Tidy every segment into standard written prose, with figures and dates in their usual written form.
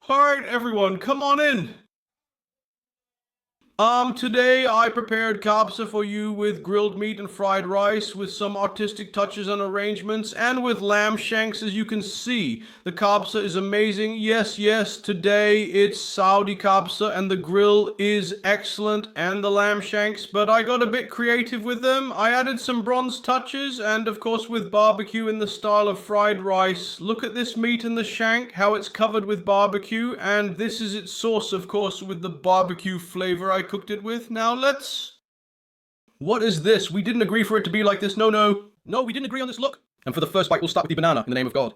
Alright, everyone, come on in. Today I prepared kabsa for you with grilled meat and fried rice with some artistic touches and arrangements and with lamb shanks as you can see. The kabsa is amazing. Yes, yes, today it's Saudi kabsa and the grill is excellent and the lamb shanks, but I got a bit creative with them. I added some bronze touches and of course with barbecue in the style of fried rice. Look at this meat in the shank, how it's covered with barbecue, and this is its sauce of course with the barbecue flavor I cooked it with. Now let's... What is this? We didn't agree for it to be like this. No, no. No, we didn't agree on this look. And for the first bite, we'll start with the banana, in the name of God.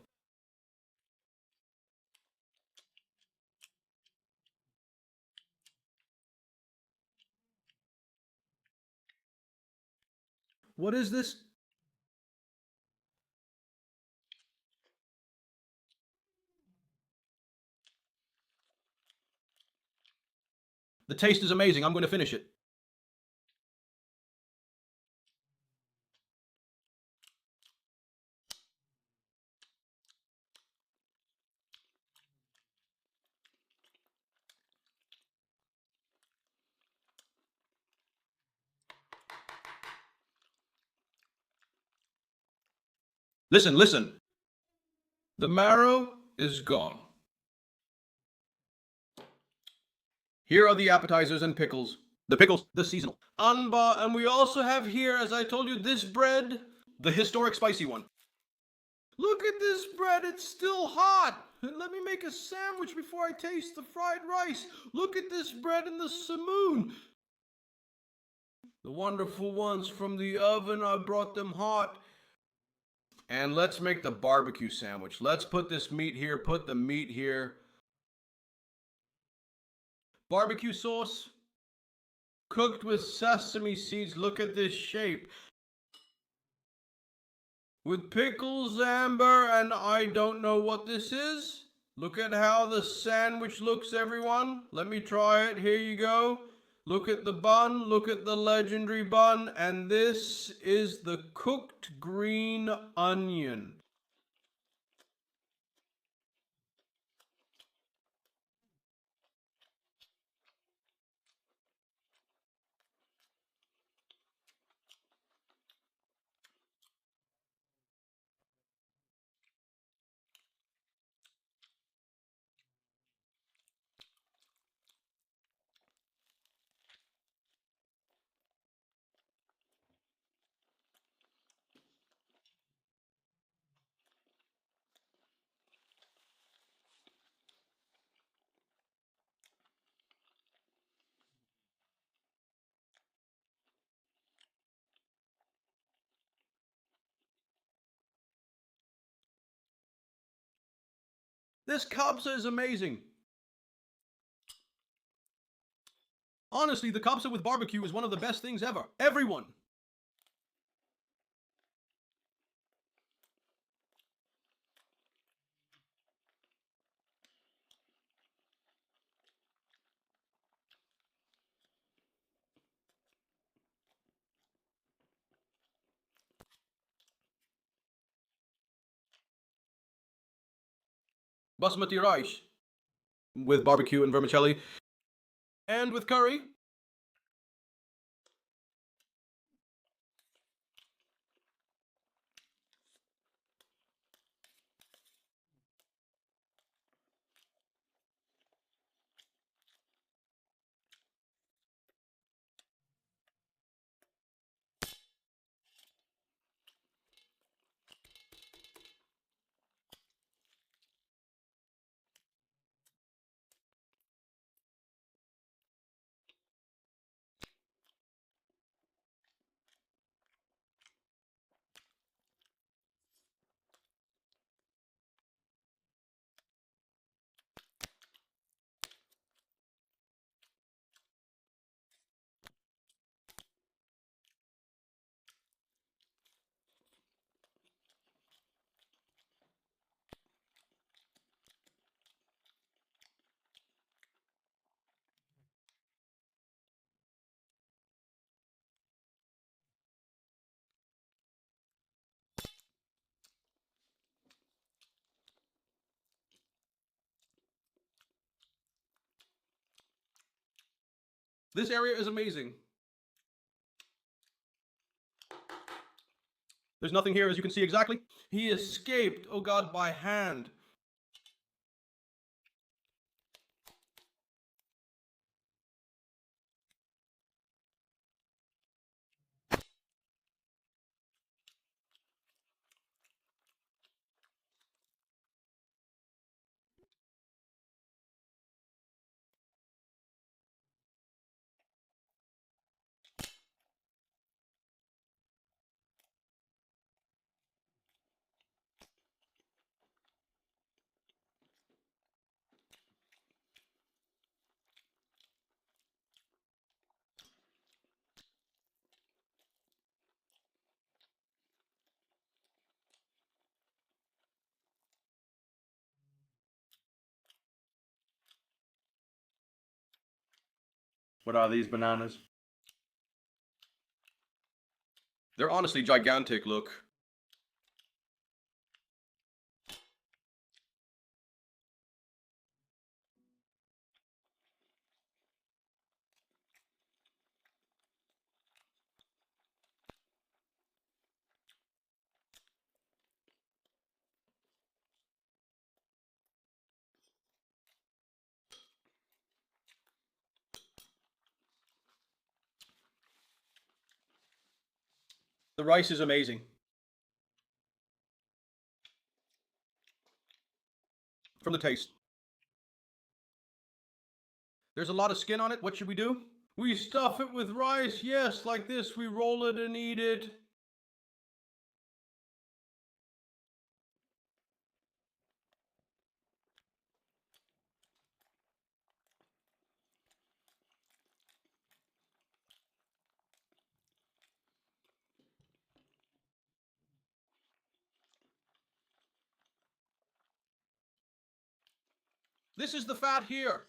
What is this? The taste is amazing. I'm going to finish it. Listen, listen. The marrow is gone. Here are the appetizers and pickles. The pickles, the seasonal. And we also have here, as I told you, this bread, the historic spicy one. Look at this bread, it's still hot. Let me make a sandwich before I taste the fried rice. Look at this bread in the simoon. The wonderful ones from the oven, I brought them hot. And let's make the barbecue sandwich. Let's put this meat here, put the meat here. Barbecue sauce, cooked with sesame seeds. Look at this shape. With pickles, amber, and I don't know what this is. Look at how the sandwich looks, everyone. Let me try it. Here you go. Look at the bun. Look at the legendary bun. And this is the cooked green onion. This kabsa is amazing. Honestly, the kabsa with barbecue is one of the best things ever. Everyone. Basmati rice with barbecue and vermicelli and with curry. This area is amazing. There's nothing here, as you can see exactly. He escaped, oh God, by hand. What are these bananas? They're honestly gigantic, look. The rice is amazing. From the taste. There's a lot of skin on it. What should we do? We stuff it with rice. Yes, like this. We roll it and eat it. This is the fat here.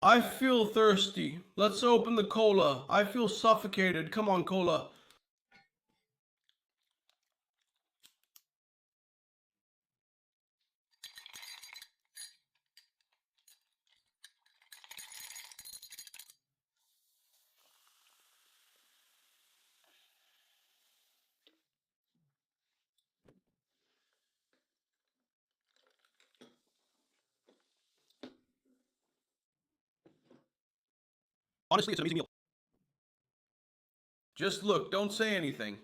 I feel thirsty. Let's open the cola. I feel suffocated. Come on, cola. Honestly, it's an amazing meal. Just look, don't say anything.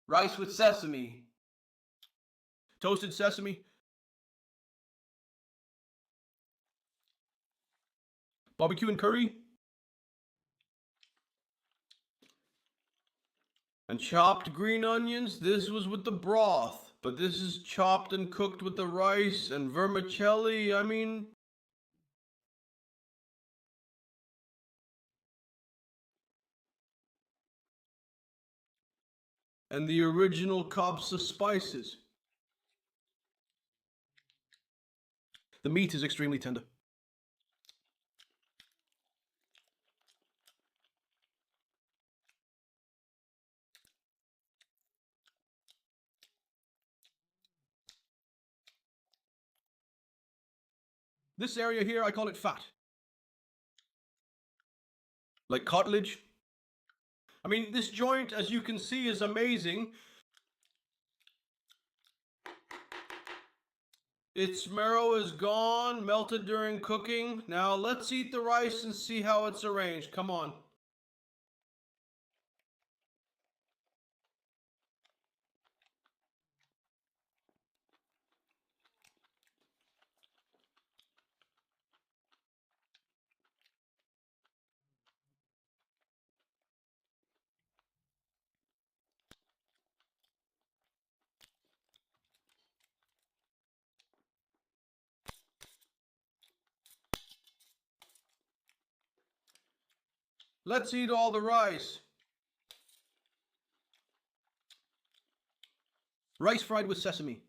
Rice with sesame. Toasted sesame. Barbecue and curry. And chopped green onions. This was with the broth. But this is chopped and cooked with the rice and vermicelli. I mean... and the original Kabsa spices. The meat is extremely tender. This area here, I call it fat. Like cartilage. I mean, this joint, as you can see, is amazing. Its marrow is gone, melted during cooking. Now let's eat the rice and see how it's arranged. Come on. Let's eat all the rice. Rice fried with sesame.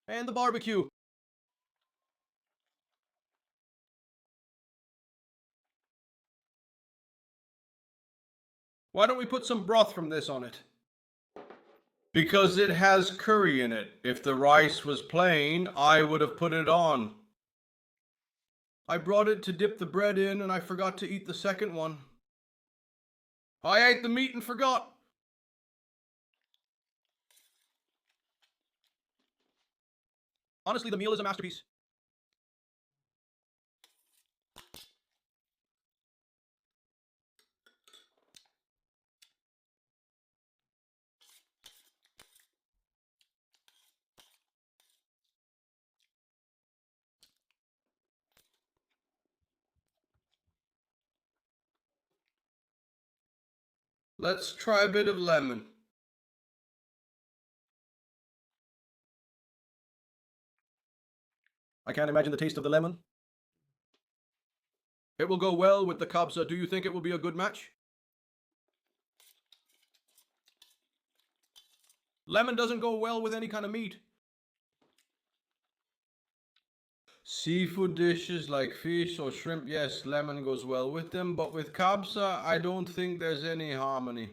And the barbecue. Why don't we put some broth from this on it? Because it has curry in it. If the rice was plain, I would have put it on. I brought it to dip the bread in and I forgot to eat the second one. I ate the meat and forgot. Honestly, the meal is a masterpiece. Let's try a bit of lemon. I can't imagine the taste of the lemon. It will go well with the kabsa. Do you think it will be a good match? Lemon doesn't go well with any kind of meat. Seafood dishes like fish or shrimp, yes, lemon goes well with them, but with kabsa, I don't think there's any harmony.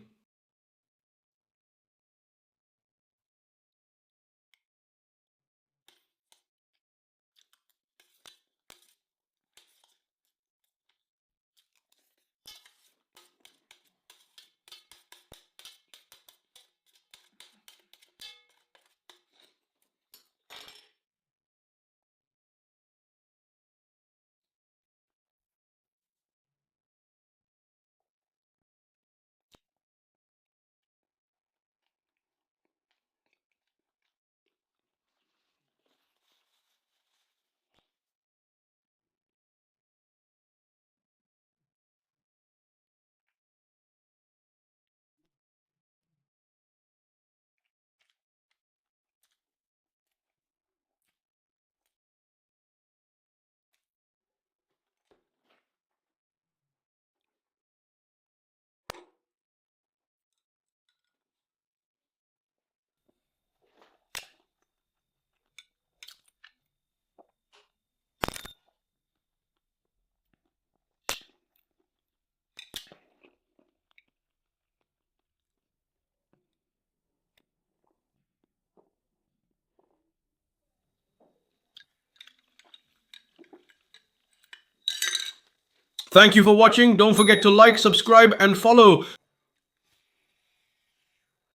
Thank you for watching. Don't forget to like, subscribe, and follow.